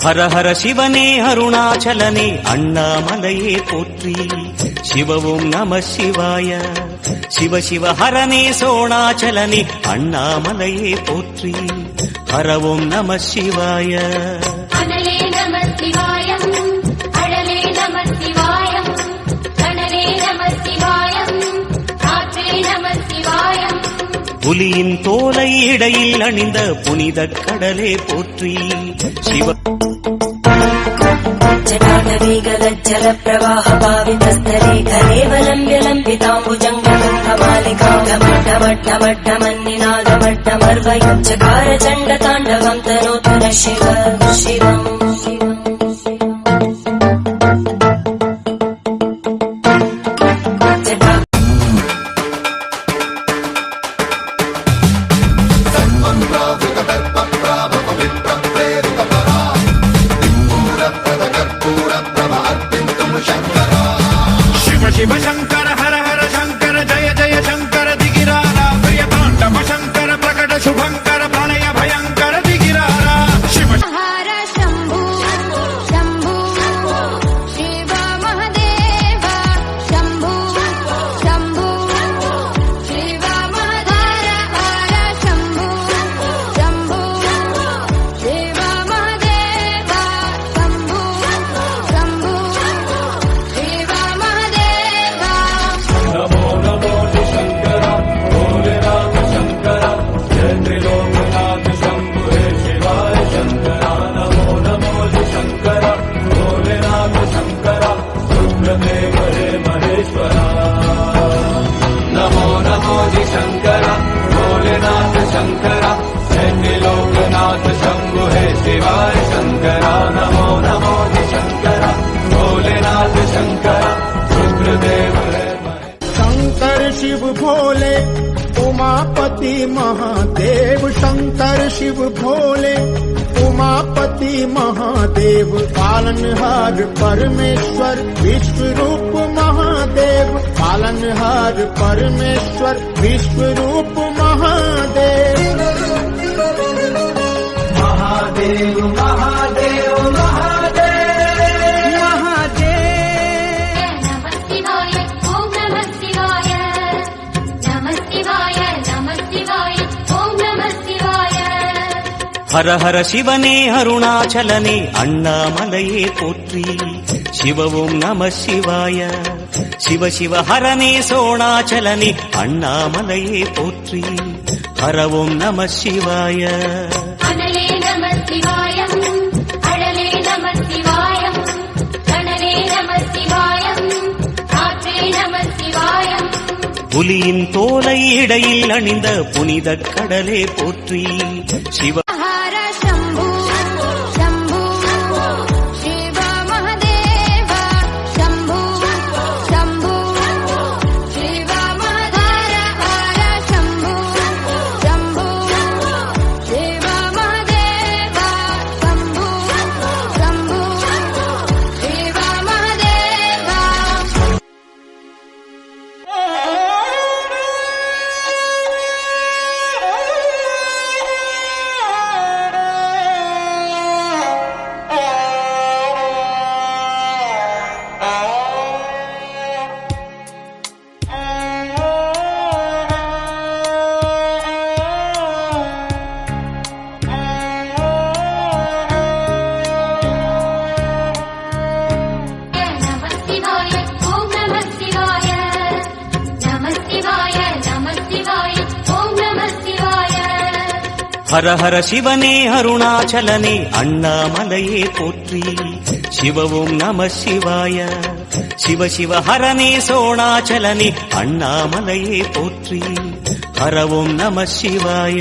ஹர ஹர சிவனே அருணாச்சலனே அண்ணாமலையே போற்றி. சிவவும் நம சிவாய. சிவ சிவ ஹரனே சோணாச்சலனே அண்ணாமலையே போற்றி. ஹரவும் நம சிவாய. அனலே நம சிவாயம், அழலே நம சிவாயம், கனலே நம சிவாயம், காற்றே நம சிவாயம். புலியின் தோலை இடையில் அணிந்த புனித கடலே போற்றி. சிவ जल प्रवाह पावितस्थले कलेवलम्बिलम्बिताम्बुजङ्गमलिकामट्टमट्टमट्टमन्निनादमट्टमर्वयं चकार चण्डताण्डवं तनोतु न शिव शिवम्. शिव शंकर हर हर शंकर जय जय शंकर दिगिरारा प्रिय तांडव शंकर प्रकट शुभंकर प्रणय भयंकर दिगिरारा. शिव हर शंभु शंभु शिव महादेव शंभु शंभु शिव महादेव. हर शंभु शंभु शिव महादेव शंभु शंभु शिव महादेव. नमो नमो शंकर भोलेनाथ शंकर जय त्रिलोकनाथ शंभु हे शिवाय शंकर. नमो नमो शंकर भोलेनाथ शंकर रुद्रदेव हे महेश्वरा. नमो नमो शंकर भोलेनाथ शंकर जय त्रिलोकनाथ शंभु हे शिवाय शंकर. नमो नमो शंकर भोलेनाथ शंकर रुद्रदेव हे शंकर शिव भोले उमापति महादेव. शंकर शिव भोले उमापति महादेव. पालनहार परमेश्वर विश्व रूप महादेव. पालनहार परमेश्वर विश्व रूप महादेव. महादेव महादेव महादेव महादेव. नमः शिवाय ओम नमः शिवाय. नमः शिवाय नमः शिवाय ओम नमः शिवाय. ஹர ஹர சிவனே அருணாச்சலனே அண்ணாமலையே போற்றி. சிவவும் நம சிவாய. சிவ சிவ ஹரனே சோணாச்சலனே. அண்ணாமலையே போற்றி. ஹரவும் நம சிவாய. அனலே நம சிவாயம், அழலே நம சிவாயம், கனலே நம சிவாயம், காற்றே நம சிவாயம். புலியின் தோலை இடையில் அணிந்த புனித கடலே போற்றி. சிவ ஹர சம்பு சம்பு சிவ மகாதேவ சம்பு சம்பு சிவ மகாதேவ. ஹர சம்பு சம்பு சிவ மகாதேவ சம்பு சம்பு சிவ மகாதேவ. நமः சிவாய ஓம் நமः சிவாய. நமः சிவாய நமः சிவாய ஓம் நமः சிவாய. ஹர ஹர சிவனே அருணாச்சலனே அண்ணாமலையே போற்றி. சிவவும் நம சிவாய. சிவ சிவ ஹரனே சோணாச்சலனே. அண்ணாமலையே போற்றி. ஹரவும் நம சிவாய.